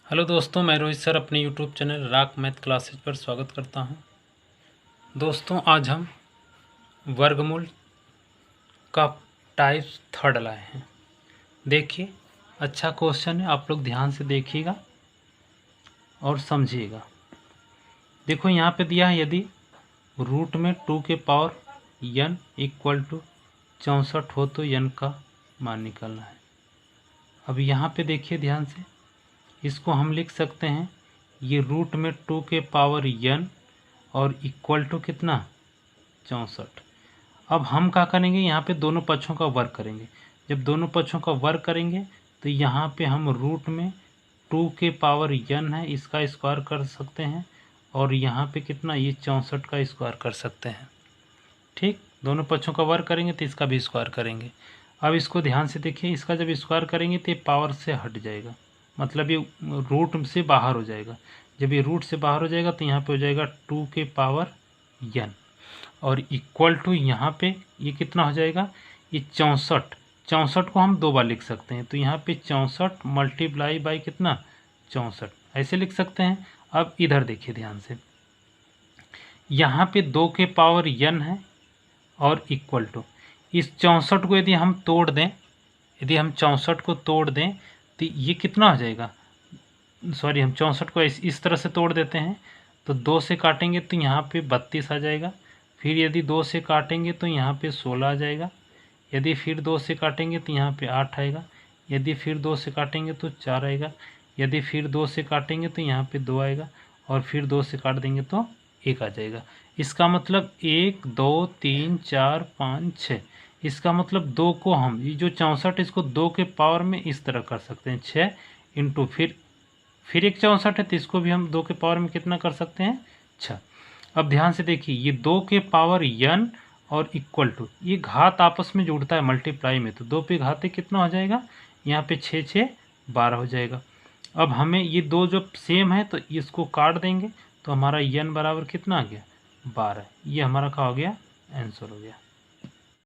Hello दोस्तों, मैं Rohit sir अपने YouTube channel rock math classes पर स्वागत करता हूं। दोस्तों, आज हम वर्गमूल का टाइप थर्ड लाए हैं। देखिए, अच्छा क्वेश्चन है, आप लोग ध्यान से देखिएगा और समझिएगा। देखो, यहाँ पे दिया है, यदि रूट में 2 के पावर n इक्वल टू 64 हो तो n का मान निकालना है। अब यहाँ पे देखिए ध्यान से, इसको हम लिख सकते हैं, ये रूट में 2 के पावर n और इक्वल टू कितना 64। अब हम क्या करेंगे, यहाँ पे दोनों पक्षों का वर्ग करेंगे। जब दोनों पक्षों का वर्ग करेंगे तो यहाँ पे हम रूट में 2 के पावर n है, इसका स्क्वायर कर सकते हैं, और यहाँ पे कितना, ये 64 का स्क्वायर कर सकते हैं। ठीक, दोनों पक्षों का वर्ग करेंगे तो इसका भी स्क्वायर करेंगे। अब इसको ध्यान से देखिए, इसका जब स्क्वायर करेंगे तो ये पावर से हट जाएगा, मतलब ये रूट से बाहर हो जाएगा। जब ये रूट से बाहर हो जाएगा तो यहाँ पे हो जाएगा 2 के पावर n और इक्वल टू यहाँ पे ये कितना हो जाएगा, ये 64 को हम 2 बार लिख सकते हैं, तो यहाँ पे 64 मल्टीप्लाई बाई कितना 64 ऐसे लिख सकते हैं। अब इधर देखिए ध्यान से, यहाँ पे 2 के पावर n है और इक्वल टू इस 64 को यदि हम तोड़ दें, यदि हम 64 को तोड़ दें तो ये कितना हो जाएगा, सॉरी, हम 64 को इस तरह से तोड़ देते हैं तो 2 से काटेंगे तो यहाँ पे 32 आ जाएगा। फिर यदि 2 से काटेंगे तो यहाँ पे 16 आ जाएगा। यदि फिर 2 से काटेंगे तो यहाँ पे 8 आएगा। यदि फिर 2 से काटेंगे तो 4 आएगा। यदि फिर 2 से काटेंगे तो यहाँ पे 2 आएगा, और फिर 2 से काट देंगे तो 1 आ जाएगा। इसका मतलब 1 2 3 4 5 6, इसका मतलब 2 को हम, ये जो 64 इसको 2 के पावर में इस तरह कर सकते हैं, 6 इंटू फिर एक 64 है तो इसको भी हम 2 के पावर में कितना कर सकते हैं, 6। अब ध्यान से देखिए, ये 2 के पावर n और इक्वल टू, ये घात आपस में जुड़ता है मल्टीप्लाई में, तो 2 पे घाते कितना हो जाएगा, यहाँ पे 6 6 12 हो जाएगा। अब हमें ये 2 जो सेम है तो इसको काट देंगे तो हमारा n बराबर कितना आ गया, 12। ये हमारा क्या हो गया, आंसर हो गया।